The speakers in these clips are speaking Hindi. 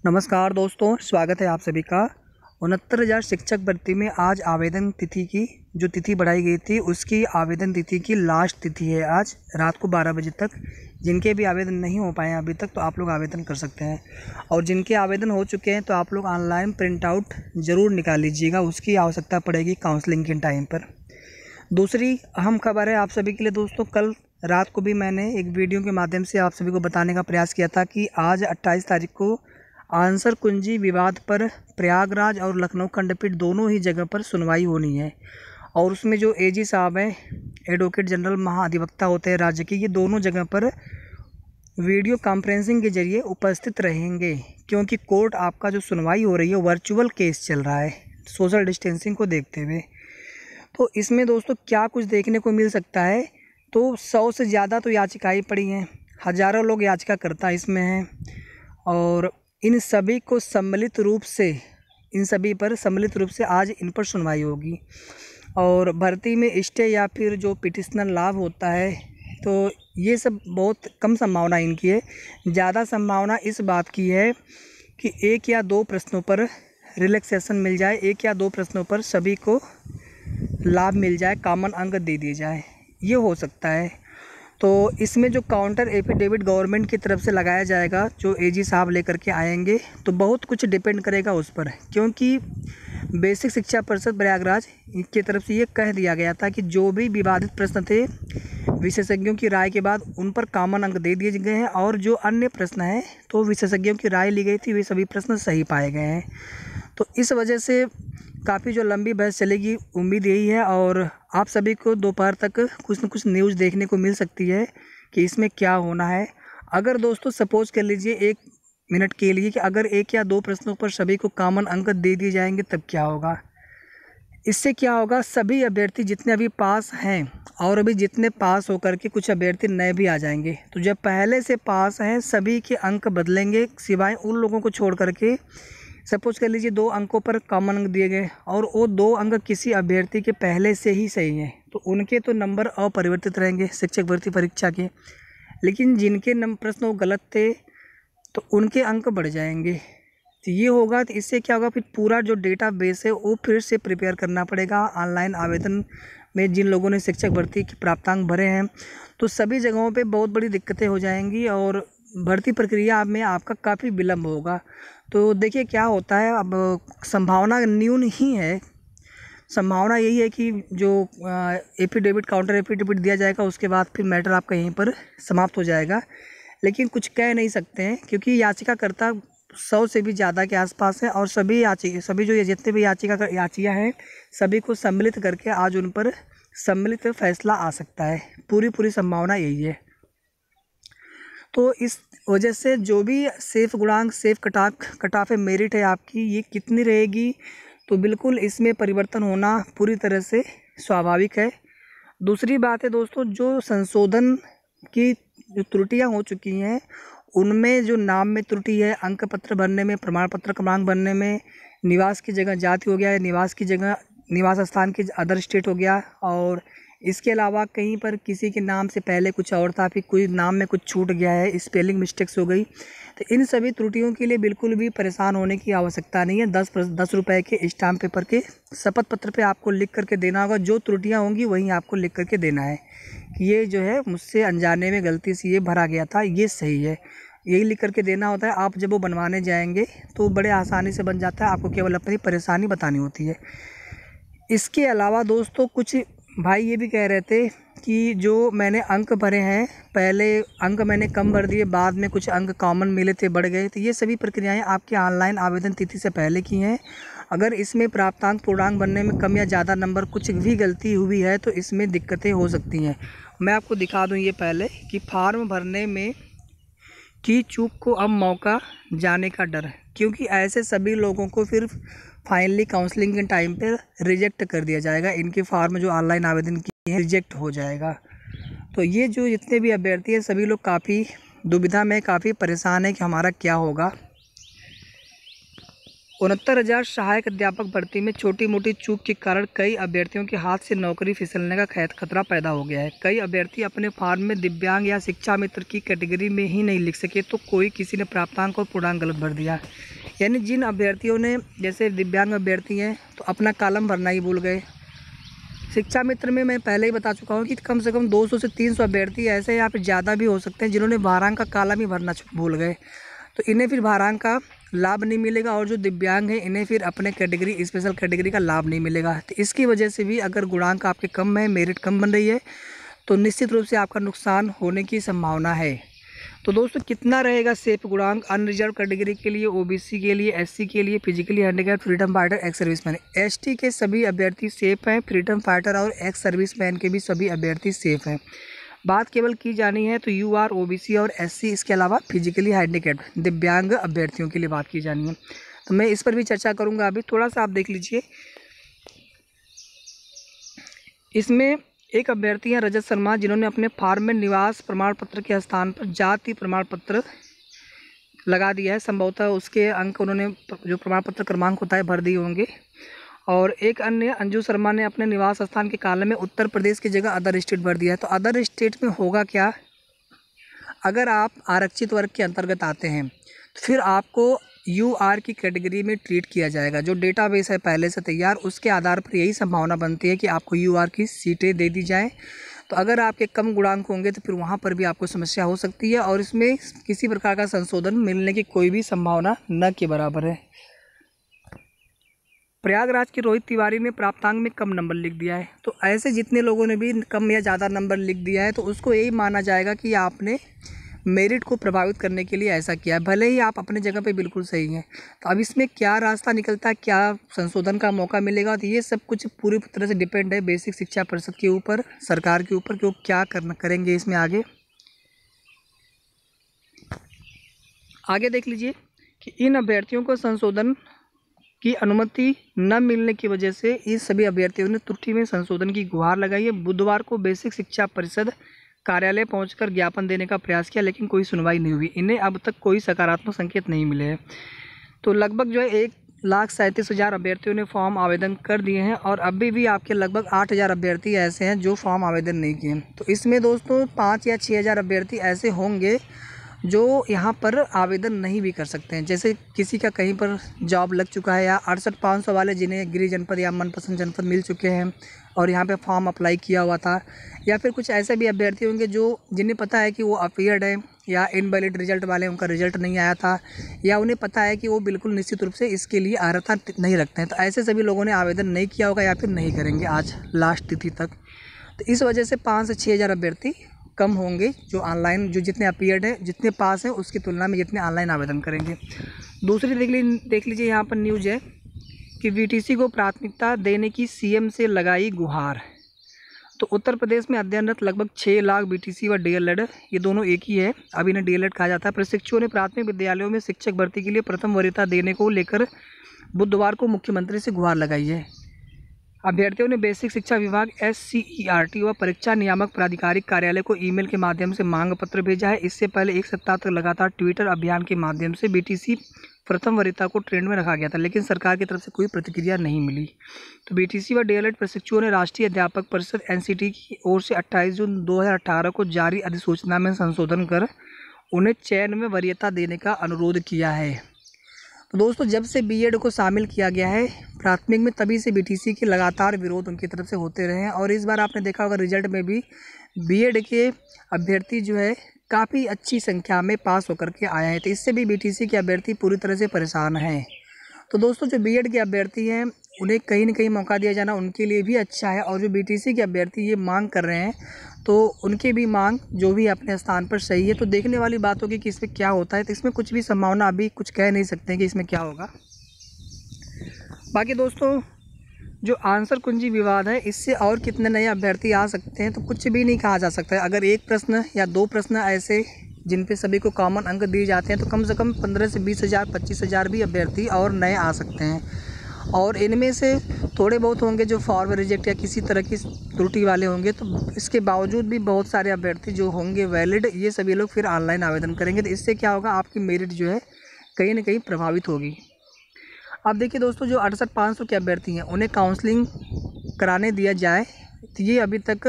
नमस्कार दोस्तों, स्वागत है आप सभी का। 69,000 शिक्षक भर्ती में आज आवेदन तिथि की जो तिथि बढ़ाई गई थी उसकी आवेदन तिथि की लास्ट तिथि है आज रात को 12 बजे तक। जिनके भी आवेदन नहीं हो पाए अभी तक तो आप लोग आवेदन कर सकते हैं, और जिनके आवेदन हो चुके हैं तो आप लोग ऑनलाइन प्रिंट आउट ज़रूर निकाल लीजिएगा, उसकी आवश्यकता पड़ेगी काउंसलिंग के टाइम पर। दूसरी अहम खबर है आप सभी के लिए दोस्तों, कल रात को भी मैंने एक वीडियो के माध्यम से आप सभी को बताने का प्रयास किया था कि आज 28 तारीख को आंसर कुंजी विवाद पर प्रयागराज और लखनऊ खंडपीठ दोनों ही जगह पर सुनवाई होनी है, और उसमें जो एजी साहब हैं, एडवोकेट जनरल महाधिवक्ता होते हैं राज्य के, ये दोनों जगह पर वीडियो कॉन्फ्रेंसिंग के जरिए उपस्थित रहेंगे, क्योंकि कोर्ट आपका जो सुनवाई हो रही है वर्चुअल केस चल रहा है सोशल डिस्टेंसिंग को देखते हुए। तो इसमें दोस्तों क्या कुछ देखने को मिल सकता है, तो 100 से ज़्यादा तो याचिकाएँ पड़ी हैं, हज़ारों लोग याचिकाकर्ता इसमें हैं, और इन सभी को सम्मिलित रूप से आज इन पर सुनवाई होगी। और भर्ती में स्टे या फिर जो पिटिशनर लाभ होता है तो ये सब बहुत कम संभावना इनकी है। ज़्यादा संभावना इस बात की है कि 1 या 2 प्रश्नों पर रिलैक्सेशन मिल जाए, 1 या 2 प्रश्नों पर सभी को लाभ मिल जाए, कॉमन अंक दे दिए जाए, ये हो सकता है। तो इसमें जो काउंटर एफिडेविट गवर्नमेंट की तरफ से लगाया जाएगा, जो एजी साहब लेकर के आएंगे, तो बहुत कुछ डिपेंड करेगा उस पर, क्योंकि बेसिक शिक्षा परिषद प्रयागराज की तरफ से ये कह दिया गया था कि जो भी विवादित प्रश्न थे विशेषज्ञों की राय के बाद उन पर कॉमन अंक दे दिए गए हैं, और जो अन्य प्रश्न हैं तो विशेषज्ञों की राय ली गई थी, वे सभी प्रश्न सही पाए गए हैं। तो इस वजह से काफ़ी जो लंबी बहस चलेगी, उम्मीद यही है, और आप सभी को दोपहर तक कुछ न कुछ न्यूज़ देखने को मिल सकती है कि इसमें क्या होना है। अगर दोस्तों सपोज कर लीजिए 1 मिनट के लिए कि अगर 1 या 2 प्रश्नों पर सभी को कॉमन अंक दे दिए जाएंगे तब क्या होगा। इससे क्या होगा, सभी अभ्यर्थी जितने अभी पास हैं और अभी जितने पास होकर के कुछ अभ्यर्थी नए भी आ जाएंगे, तो जब पहले से पास हैं सभी के अंक बदलेंगे, सिवाय उन लोगों को छोड़ करके। सपोज कर लीजिए 2 अंकों पर कॉमन अंक दिए गए और वो 2 अंक किसी अभ्यर्थी के पहले से ही सही हैं, तो उनके तो नंबर अपरिवर्तित रहेंगे शिक्षक भर्ती परीक्षा के। लेकिन जिनके प्रश्न वो गलत थे तो उनके अंक बढ़ जाएंगे। तो ये होगा, तो इससे क्या होगा, फिर पूरा जो डेटाबेस है वो फिर से प्रिपेयर करना पड़ेगा। ऑनलाइन आवेदन में जिन लोगों ने शिक्षक भर्ती के प्राप्तांक भरे हैं तो सभी जगहों पे बहुत बड़ी दिक्कतें हो जाएंगी, और भर्ती प्रक्रिया में आपका काफ़ी विलम्ब होगा। तो देखिए क्या होता है, अब संभावना न्यून ही है। संभावना यही है कि जो एफिडेविट काउंटर एफिडेविट दिया जाएगा उसके बाद फिर मैटर आपका यहीं पर समाप्त हो जाएगा, लेकिन कुछ कह नहीं सकते हैं, क्योंकि याचिकाकर्ता 100 से भी ज़्यादा के आसपास है, और सभी जो जितने भी याचियाँ हैं सभी को सम्मिलित करके आज उन पर सम्मिलित फैसला आ सकता है। पूरी संभावना यही है। तो इस वजह से जो भी सेफ गुणांक, सेफ कट ऑफ मेरिट है आपकी, ये कितनी रहेगी, तो बिल्कुल इसमें परिवर्तन होना पूरी तरह से स्वाभाविक है। दूसरी बात है दोस्तों, जो संशोधन की जो त्रुटियां हो चुकी हैं उनमें जो नाम में त्रुटि है, अंक पत्र भरने में, प्रमाण पत्र क्रमांक भरने में, निवास की जगह जाति हो गया है, निवास की जगह निवास स्थान की अदर स्टेट हो गया, और इसके अलावा कहीं पर किसी के नाम से पहले कुछ और था, फिर कोई नाम में कुछ छूट गया है, स्पेलिंग मिस्टेक्स हो गई। तो इन सभी त्रुटियों के लिए बिल्कुल भी परेशान होने की आवश्यकता नहीं है। 10 रुपये के स्टाम्प पेपर के शपथ पत्र पे आपको लिख करके देना होगा, जो त्रुटियां होंगी वहीं आपको लिख करके देना है कि ये जो है मुझसे अनजाने में गलती से ये भरा गया था, ये सही है, यही लिख करके देना होता है। आप जब वो बनवाने जाएंगे तो बड़े आसानी से बन जाता है, आपको केवल अपनी परेशानी बतानी होती है। इसके अलावा दोस्तों कुछ भाई ये भी कह रहे थे कि जो मैंने अंक भरे हैं, पहले अंक मैंने कम भर दिए, बाद में कुछ अंक कॉमन मिले थे, बढ़ गए, तो ये सभी प्रक्रियाएं आपकी ऑनलाइन आवेदन तिथि से पहले की हैं। अगर इसमें प्राप्तांक पूर्णांक बनने में कम या ज़्यादा नंबर कुछ भी गलती हुई है तो इसमें दिक्कतें हो सकती हैं। मैं आपको दिखा दूँ ये पहले कि फॉर्म भरने में की चूक को अब मौका जाने का डर है, क्योंकि ऐसे सभी लोगों को फिर फाइनली काउंसलिंग के टाइम पे रिजेक्ट कर दिया जाएगा, इनके फॉर्म जो ऑनलाइन आवेदन किए हैं रिजेक्ट हो जाएगा। तो ये जो जितने भी अभ्यर्थी हैं सभी लोग काफ़ी दुविधा में, काफ़ी परेशान है कि हमारा क्या होगा। 69,000 सहायक अध्यापक भर्ती में छोटी मोटी चूक के कारण कई अभ्यर्थियों के हाथ से नौकरी फिसलने का खतरा पैदा हो गया है। कई अभ्यर्थी अपने फॉर्म में दिव्यांग या शिक्षा मित्र की कैटेगरी में ही नहीं लिख सके, तो कोई किसी ने प्राप्तांक और पूर्णांक गलत भर दिया। यानी जिन अभ्यर्थियों ने, जैसे दिव्यांग अभ्यर्थी हैं, तो अपना कॉलम भरना ही भूल गए। शिक्षा मित्र में मैं पहले ही बता चुका हूँ कि कम से कम 200 से 300 अभ्यर्थी ऐसे या फिर ज़्यादा भी हो सकते हैं जिन्होंने भारांक का कॉलम ही भरना भूल गए, तो इन्हें फिर भारांक का लाभ नहीं मिलेगा। और जो दिव्यांग हैं इन्हें फिर अपने कैटेगरी, स्पेशल कैटेगरी का लाभ नहीं मिलेगा। तो इसकी वजह से भी अगर गुणांक आपके कम है, मेरिट कम बन रही है, तो निश्चित रूप से आपका नुकसान होने की संभावना है। तो दोस्तों कितना रहेगा सेफ गुणांक अनरिजर्व कैटेगरी के लिए, ओबीसी के लिए, एससी के लिए, physically handicapped, freedom fighter, ex serviceman. ST के सभी अभ्यर्थी सेफ हैं, फ्रीडम फाइटर और एक्स सर्विसमैन के भी सभी अभ्यर्थी सेफ हैं। बात केवल की जानी है तो यूआर, ओबीसी और एससी, इसके अलावा फिजिकली हैंडीकैप्ड दिव्यांग अभ्यर्थियों के लिए बात की जानी है। तो मैं इस पर भी चर्चा करूँगा। अभी थोड़ा सा आप देख लीजिए, इसमें एक अभ्यर्थी हैं रजत शर्मा, जिन्होंने अपने फॉर्म में निवास प्रमाण पत्र के स्थान पर जाति प्रमाण पत्र लगा दिया है। संभवतः उसके अंक उन्होंने जो प्रमाण पत्र क्रमांक होता है भर दिए होंगे। और एक अन्य अंजू शर्मा ने अपने निवास स्थान के कॉलम में उत्तर प्रदेश की जगह अदर स्टेट भर दिया है। तो अदर स्टेट में होगा क्या, अगर आप आरक्षित वर्ग के अंतर्गत आते हैं तो फिर आपको यूआर की कैटेगरी में ट्रीट किया जाएगा। जो डेटाबेस है पहले से तैयार, उसके आधार पर यही संभावना बनती है कि आपको यूआर की सीटें दे दी जाएं। तो अगर आपके कम गुणांक होंगे तो फिर वहां पर भी आपको समस्या हो सकती है, और इसमें किसी प्रकार का संशोधन मिलने की कोई भी संभावना न के बराबर है। प्रयागराज के रोहित तिवारी ने प्राप्तांक में कम नंबर लिख दिया है। तो ऐसे जितने लोगों ने भी कम या ज़्यादा नंबर लिख दिया है, तो उसको यही माना जाएगा कि आपने मेरिट को प्रभावित करने के लिए ऐसा किया, भले ही आप अपने जगह पे बिल्कुल सही हैं। तो अब इसमें क्या रास्ता निकलता है, क्या संशोधन का मौका मिलेगा, तो ये सब कुछ पूरी तरह से डिपेंड है बेसिक शिक्षा परिषद के ऊपर, सरकार के ऊपर, कि वो क्या करेंगे इसमें आगे। आगे देख लीजिए कि इन अभ्यर्थियों को संशोधन की अनुमति न मिलने की वजह से इस सभी अभ्यर्थियों ने त्रुटि में संशोधन की गुहार लगाई है। बुधवार को बेसिक शिक्षा परिषद कार्यालय पहुंचकर ज्ञापन देने का प्रयास किया, लेकिन कोई सुनवाई नहीं हुई। इन्हें अब तक कोई सकारात्मक संकेत नहीं मिले हैं। तो लगभग जो है 1,37,000 अभ्यर्थियों ने फॉर्म आवेदन कर दिए हैं, और अभी भी आपके लगभग 8,000 अभ्यर्थी ऐसे हैं जो फॉर्म आवेदन नहीं किए हैं। तो इसमें दोस्तों 5 या 6,000 अभ्यर्थी ऐसे होंगे जो यहाँ पर आवेदन नहीं भी कर सकते हैं। जैसे किसी का कहीं पर जॉब लग चुका है, या 68,500 वाले जिन्हें गृह जनपद या मनपसंद जनपद मिल चुके हैं और यहाँ पे फॉर्म अप्लाई किया हुआ था, या फिर कुछ ऐसे भी अभ्यर्थी होंगे जिन्हें पता है कि वो अपीयर्ड है या इनवैलिड रिजल्ट वाले, उनका रिजल्ट नहीं आया था, या उन्हें पता है कि वो बिल्कुल निश्चित रूप से इसके लिए अर्हता नहीं रखते हैं। तो ऐसे सभी लोगों ने आवेदन नहीं किया होगा या फिर नहीं करेंगे आज लास्ट तिथि तक। तो इस वजह से 5 से 6,000 अभ्यर्थी कम होंगे जो ऑनलाइन, जो जितने अपीयर्ड हैं, जितने पास हैं उसकी तुलना में जितने ऑनलाइन आवेदन करेंगे। दूसरी देख लीजिए यहाँ पर न्यूज़ है कि वीटीसी को प्राथमिकता देने की सीएम से लगाई गुहार। तो उत्तर प्रदेश में अध्ययनरत लगभग 6 लाख बीटीसी व डीएलएड, ये दोनों एक ही है, अब इन्हें डीएलएड कहा जाता है, प्रशिक्षुओं ने प्राथमिक विद्यालयों में शिक्षक भर्ती के लिए प्रथम वरीयता देने को लेकर बुधवार को मुख्यमंत्री से गुहार लगाई है। अभ्यर्थियों ने बेसिक शिक्षा विभाग SCERT व परीक्षा नियामक प्राधिकारिक कार्यालय को ईमेल के माध्यम से मांग पत्र भेजा है। इससे पहले एक सप्ताह तक लगातार ट्विटर अभियान के माध्यम से बीटीसी प्रथम वरीयता को ट्रेंड में रखा गया था, लेकिन सरकार की तरफ से कोई प्रतिक्रिया नहीं मिली। तो बीटीसी व डीएलएड प्रशिक्षुओं ने राष्ट्रीय अध्यापक परिषद NCT की ओर से 28 जून 2018 को जारी अधिसूचना में संशोधन कर उन्हें चयन में वरीयता देने का अनुरोध किया है। तो दोस्तों जब से बीएड को शामिल किया गया है प्राथमिक में, तभी से बीटीसी के लगातार विरोध उनकी तरफ से होते रहे हैं, और इस बार आपने देखा होगा रिजल्ट में भी बीएड के अभ्यर्थी जो है काफ़ी अच्छी संख्या में पास होकर के आए हैं। तो इससे भी बीटीसी के अभ्यर्थी पूरी तरह से परेशान हैं। तो दोस्तों जो बीएड के अभ्यर्थी हैं उन्हें कहीं ना कहीं मौका दिया जाना उनके लिए भी अच्छा है, और जो बीटीसी के अभ्यर्थी ये मांग कर रहे हैं तो उनकी भी मांग जो भी अपने स्थान पर सही है। तो देखने वाली बात होगी कि इसमें क्या होता है। तो इसमें कुछ भी संभावना अभी कुछ कह नहीं सकते कि इसमें क्या होगा। बाकी दोस्तों जो आंसर कुंजी विवाद है, इससे और कितने नए अभ्यर्थी आ सकते हैं तो कुछ भी नहीं कहा जा सकता है। अगर एक प्रश्न या 2 प्रश्न ऐसे जिन पे सभी को कॉमन अंक दिए जाते हैं तो कम से कम 15 से 20,000 25,000 भी अभ्यर्थी और नए आ सकते हैं, और इनमें से थोड़े बहुत होंगे जो फॉर्म रिजेक्ट या किसी तरह की त्रुटि वाले होंगे। तो इसके बावजूद भी बहुत सारे अभ्यर्थी जो होंगे वैलिड, ये सभी लोग फिर ऑनलाइन आवेदन करेंगे। तो इससे क्या होगा, आपकी मेरिट जो है कहीं ना कहीं प्रभावित होगी। अब देखिए दोस्तों जो 68,500 के अभ्यर्थी हैं उन्हें काउंसलिंग कराने दिया जाए, तो ये अभी तक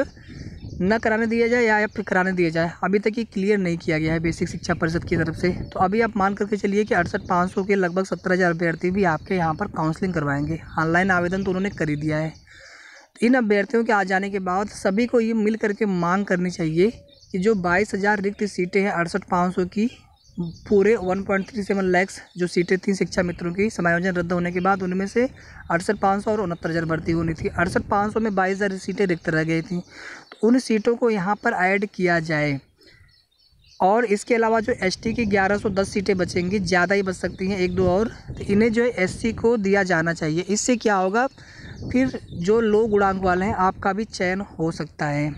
न कराने दिया जाए या फिर कराने दिया जाए, अभी तक ये क्लियर नहीं किया गया है बेसिक शिक्षा परिषद की तरफ से। तो अभी आप मान करके चलिए कि 68,500 के लगभग 17,000 अभ्यर्थी भी आपके यहाँ पर काउंसलिंग करवाएंगे। ऑनलाइन आवेदन तो उन्होंने कर ही दिया है। तो इन अभ्यर्थियों के आ जाने के बाद सभी को ये मिल करके मांग करनी चाहिए कि जो 22,000 रिक्त सीटें हैं 68,500 की, पूरे 1.37 लाख जो सीटें थी शिक्षा मित्रों की समायोजन रद्द होने के बाद, उनमें से 68,500 और 69,000 भर्ती होनी थी। 68,500 में 22,000 सीटें रिक्त रह गई थी, तो उन सीटों को यहाँ पर ऐड किया जाए। और इसके अलावा जो एसटी की 1110 सीटें बचेंगी, ज़्यादा ही बच सकती हैं, 1-2 और, तो इन्हें जो है एससी को दिया जाना चाहिए। इससे क्या होगा, फिर जो लो गुणांक वाले हैं आपका भी चयन हो सकता है।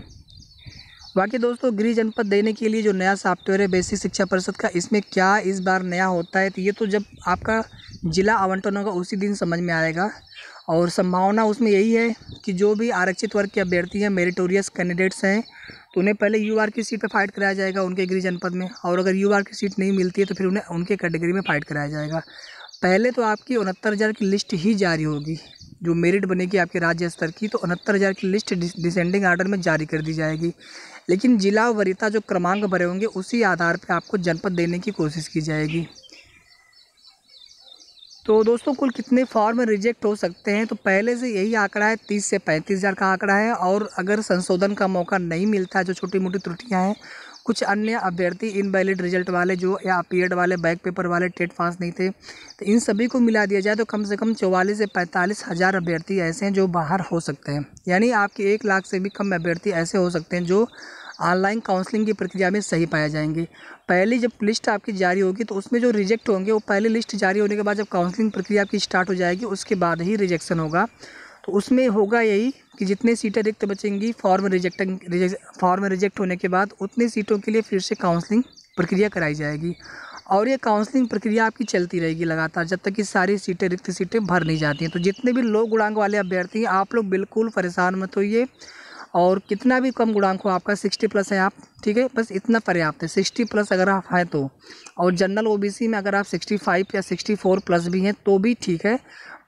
बाकी दोस्तों, गृह जनपद देने के लिए जो नया सॉफ्टवेयर है बेसिक शिक्षा परिषद का, इसमें क्या इस बार नया होता है, तो ये तो जब आपका जिला आवंटन होगा उसी दिन समझ में आएगा। और संभावना उसमें यही है कि जो भी आरक्षित वर्ग के अभ्यर्थी हैं, मेरिटोरियस कैंडिडेट्स हैं, तो उन्हें पहले यूआर की सीट पर फाइट कराया जाएगा उनके गृह जनपद में, और अगर यूआर की सीट नहीं मिलती है तो फिर उन्हें उनके कैटेगरी में फाइट कराया जाएगा। पहले तो आपकी 69,000 की लिस्ट ही जारी होगी, जो मेरिट बनेगी आपके राज्य स्तर की, तो 69,000 की लिस्ट डिसेंडिंग आर्डर में जारी कर दी जाएगी। लेकिन जिला वरीयता जो क्रमांक भरे होंगे उसी आधार पर आपको जनपद देने की कोशिश की जाएगी। तो दोस्तों, कुल कितने फॉर्म रिजेक्ट हो सकते हैं, तो पहले से यही आंकड़ा है, 30 से 35,000 का आंकड़ा है। और अगर संशोधन का मौका नहीं मिलता है, जो छोटी मोटी त्रुटियां हैं, कुछ अन्य अभ्यर्थी इनवैलिड रिजल्ट वाले जो, या अपीयर्ड वाले, बैक पेपर वाले, टेट पास नहीं थे, तो इन सभी को मिला दिया जाए तो कम से कम 44 से 45,000 अभ्यर्थी ऐसे हैं जो बाहर हो सकते हैं। यानी आपके 1 लाख से भी कम अभ्यर्थी ऐसे हो सकते हैं जो ऑनलाइन काउंसलिंग की प्रक्रिया में सही पाए जाएंगे। पहली जब लिस्ट आपकी जारी होगी तो उसमें जो रिजेक्ट होंगे वो पहली लिस्ट जारी होने के बाद जब काउंसलिंग प्रक्रिया आपकी स्टार्ट हो जाएगी उसके बाद ही रिजेक्शन होगा। तो उसमें होगा यही कि जितनी सीटें रिक्त बचेंगी फॉर्म रिजेक्ट होने के बाद, उतनी सीटों के लिए फिर से काउंसलिंग प्रक्रिया कराई जाएगी। और ये काउंसलिंग प्रक्रिया आपकी चलती रहेगी लगातार जब तक कि सारी सीटें, रिक्त सीटें भर नहीं जाती हैं। तो जितने भी लो गुणांक वाले अभ्यर्थी हैं, आप लोग बिल्कुल परेशान मत होइए। और कितना भी कम गुणांक हो आपका, 60+ है आप, ठीक है, बस इतना पर्याप्त है। 60+ अगर आप हैं तो, और जनरल ओबीसी में अगर आप 65 या 64+ भी हैं तो भी ठीक है।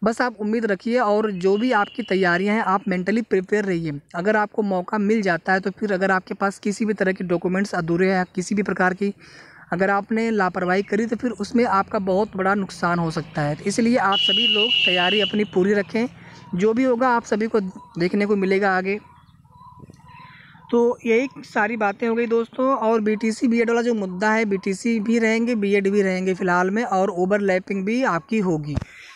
बस आप उम्मीद रखिए और जो भी आपकी तैयारियां हैं आप मेंटली प्रिपेयर रहिए। अगर आपको मौका मिल जाता है तो फिर अगर आपके पास किसी भी तरह के डॉक्यूमेंट्स अधूरे हैं, किसी भी प्रकार की अगर आपने लापरवाही करी तो फिर उसमें आपका बहुत बड़ा नुकसान हो सकता है। तो इसलिए आप सभी लोग तैयारी अपनी पूरी रखें, जो भी होगा आप सभी को देखने को मिलेगा आगे। तो यही सारी बातें हो गई दोस्तों। और बीटीसी बीएड वाला जो मुद्दा है, बीटीसी भी रहेंगे, बीएड भी रहेंगे फ़िलहाल में, और ओवरलैपिंग भी आपकी होगी।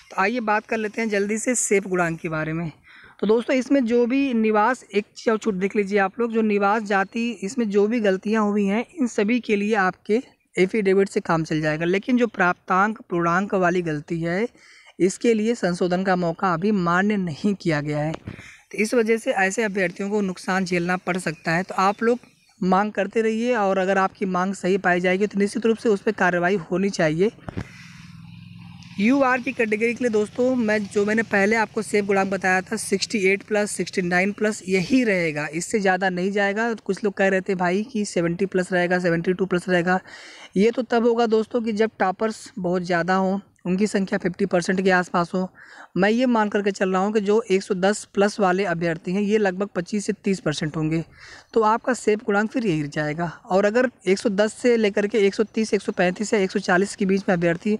तो आइए बात कर लेते हैं जल्दी से सेफ गुणांक के बारे में। तो दोस्तों, इसमें जो भी निवास, एक छूट देख लीजिए आप लोग, जो निवास जाति, इसमें जो भी गलतियाँ हुई हैं इन सभी के लिए आपके एफिडेविट से काम चल जाएगा। लेकिन जो प्राप्तांक पूर्णांक वाली गलती है इसके लिए संशोधन का मौका अभी मान्य नहीं किया गया है। तो इस वजह से ऐसे अभ्यर्थियों को नुकसान झेलना पड़ सकता है। तो आप लोग मांग करते रहिए और अगर आपकी मांग सही पाई जाएगी तो निश्चित रूप से उस पर कार्रवाई होनी चाहिए। यूआर की कैटेगरी के लिए दोस्तों, मैंने पहले आपको सेफ गुणांक बताया था 68+, 69+ यही रहेगा, इससे ज़्यादा नहीं जाएगा। कुछ लोग कह रहे थे भाई कि 70+ रहेगा, 72+ रहेगा। ये तो तब होगा दोस्तों कि जब टॉपर्स बहुत ज़्यादा हों, उनकी संख्या 50% के आसपास हो। मैं ये मान करके चल रहा हूँ कि जो 110+ वाले अभ्यर्थी हैं ये लगभग 25 से 30% होंगे, तो आपका सेफ गुणांक फिर यही जाएगा। और अगर 110 से लेकर के 130, 135 या 140 के बीच में अभ्यर्थी,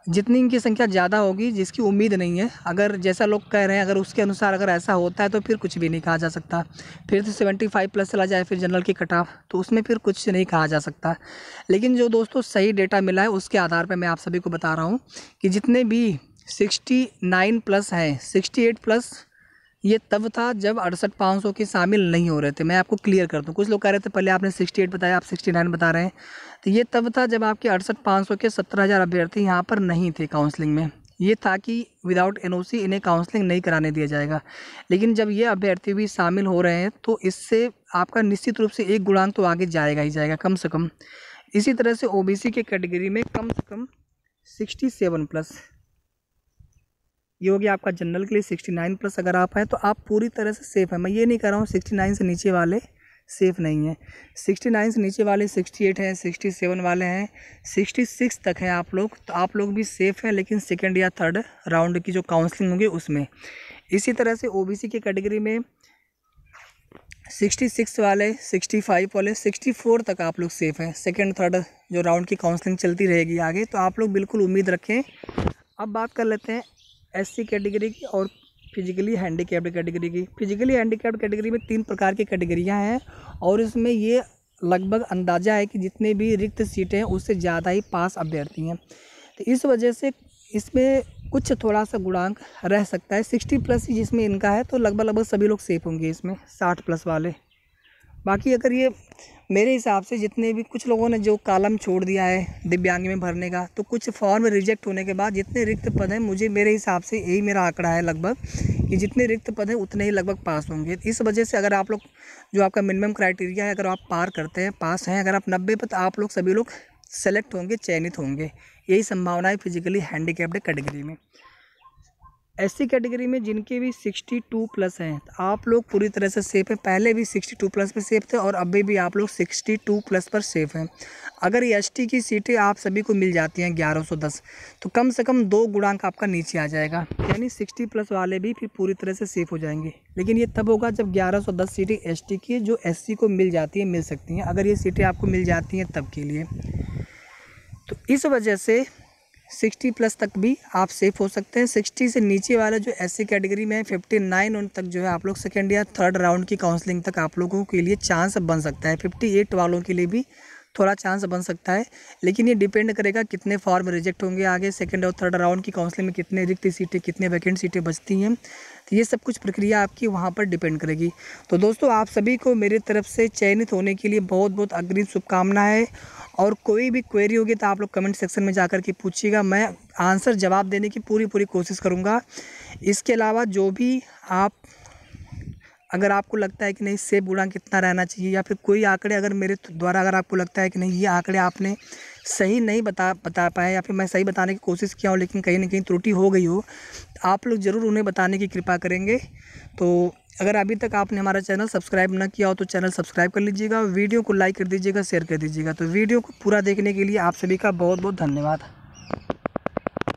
जितनी इनकी संख्या ज़्यादा होगी, जिसकी उम्मीद नहीं है, अगर जैसा लोग कह रहे हैं अगर उसके अनुसार अगर ऐसा होता है तो फिर कुछ भी नहीं कहा जा सकता। फिर तो 75+ चला जाए फिर जनरल की कट ऑफ, तो उसमें फिर कुछ नहीं कहा जा सकता। लेकिन जो दोस्तों सही डेटा मिला है उसके आधार पर मैं आप सभी को बता रहा हूँ कि जितने भी 69+ हैं, 68+ ये तब था जब 68,500 के शामिल नहीं हो रहे थे। मैं आपको क्लियर कर दूं, कुछ लोग कह रहे थे पहले आपने 68 बताया, आप 69 बता रहे हैं, तो ये तब था जब आपके 68,500 के 17,000 अभ्यर्थी यहाँ पर नहीं थे काउंसलिंग में। ये था कि विदाउट एनओसी इन्हें काउंसलिंग नहीं कराने दिया जाएगा। लेकिन जब ये अभ्यर्थी भी शामिल हो रहे हैं तो इससे आपका निश्चित रूप से एक गुणांक तो आगे जाएगा ही जाएगा कम से कम। इसी तरह से ओबीसी के कैटेगरी में कम से कम 67+, ये हो गया आपका जनरल के लिए। 69+ अगर आप हैं तो आप पूरी तरह से सेफ़ हैं। मैं ये नहीं कह रहा हूँ 69 से नीचे वाले सेफ़ नहीं हैं। 69 से नीचे वाले 68 हैं, 67 वाले हैं, 66 तक हैं आप लोग, तो आप लोग भी सेफ़ हैं, लेकिन सेकंड या थर्ड राउंड की जो काउंसलिंग होगी उसमें। इसी तरह से ओबीसी की कैटेगरी में 66 वाले, 65 वाले, 64 तक आप लोग सेफ़ हैं। सेकंड थर्ड जो राउंड की काउंसलिंग चलती रहेगी आगे, तो आप लोग बिल्कुल उम्मीद रखें। अब बात कर लेते हैं एससी कैटेगरी की और फिजिकली हैंडीकैप्ड कैटेगरी की। फिजिकली हैंडीकैप्ड कैटेगरी में 3 प्रकार की कैटेगरियाँ हैं और इसमें ये लगभग अंदाज़ा है कि जितने भी रिक्त सीटें हैं उससे ज़्यादा ही पास अभ्यर्थी हैं। तो इस वजह से इसमें कुछ थोड़ा सा गुणांक रह सकता है। 60 प्लस ही जिसमें इनका है तो लगभग सभी लोग सेफ होंगे इसमें, 60 प्लस वाले। बाकी अगर ये मेरे हिसाब से जितने भी कुछ लोगों ने जो कॉलम छोड़ दिया है दिव्यांग में भरने का, तो कुछ फॉर्म रिजेक्ट होने के बाद जितने रिक्त पद हैं, मेरे हिसाब से यही मेरा आंकड़ा है लगभग, कि जितने रिक्त पद हैं उतने ही लगभग पास होंगे। इस वजह से अगर आप लोग जो आपका मिनिमम क्राइटेरिया है, अगर आप पार करते हैं, पास हैं, अगर आप 90 पर, तो आप लोग सभी लोग सेलेक्ट होंगे, चयनित होंगे। यही संभावना है फिजिकली हैंडीकैप्ड कैटेगरी में। एससी कैटेगरी में जिनके भी 62 प्लस हैं, तो आप लोग पूरी तरह से सेफ़ हैं। पहले भी 62 प्लस पर सेफ़ थे और अभी भी आप लोग 62 प्लस पर सेफ़ हैं। अगर ये एसटी की सीटें आप सभी को मिल जाती हैं 1110, तो कम से कम 2 गुणांक आपका नीचे आ जाएगा, यानी 60 प्लस वाले भी फिर पूरी तरह से सेफ़ हो जाएंगे। लेकिन ये तब होगा जब 1110 सीटें एसटी की जो एससी को मिल जाती हैं, मिल सकती हैं। अगर ये सीटें आपको मिल जाती हैं तब के लिए, तो इस वजह से 60 प्लस तक भी आप सेफ़ हो सकते हैं। 60 से नीचे वाला जो एससी कैटेगरी में है, 59 उन तक जो है आप लोग सेकेंड या थर्ड राउंड की काउंसलिंग तक आप लोगों के लिए चांस बन सकता है। 58 वालों के लिए भी थोड़ा चांस बन सकता है, लेकिन ये डिपेंड करेगा कितने फॉर्म रिजेक्ट होंगे आगे, सेकंड और थर्ड राउंड की काउंसलिंग में कितने रिक्त सीटें, कितने वैकेंट सीटें बचती हैं। तो ये सब कुछ प्रक्रिया आपकी वहाँ पर डिपेंड करेगी। तो दोस्तों, आप सभी को मेरी तरफ से चयनित होने के लिए बहुत बहुत अग्रिम शुभकामनाएँ। और कोई भी क्वेरी होगी तो आप लोग कमेंट सेक्शन में जाकर के पूछिएगा, मैं आंसर जवाब देने की पूरी कोशिश करूँगा। इसके अलावा जो भी अगर आपको लगता है कि नहीं सेफ गुणांक कितना रहना चाहिए, या फिर कोई आंकड़े अगर मेरे द्वारा अगर आपको लगता है कि नहीं ये आंकड़े आपने सही नहीं बता पाए, या फिर मैं सही बताने की कोशिश किया हूँ लेकिन कहीं ना कहीं त्रुटि हो गई हो, तो आप लोग ज़रूर उन्हें बताने की कृपा करेंगे। तो अगर अभी तक आपने हमारा चैनल सब्सक्राइब ना किया हो तो चैनल सब्सक्राइब कर लीजिएगा, वीडियो को लाइक कर दीजिएगा, शेयर कर दीजिएगा। तो वीडियो को पूरा देखने के लिए आप सभी का बहुत बहुत धन्यवाद।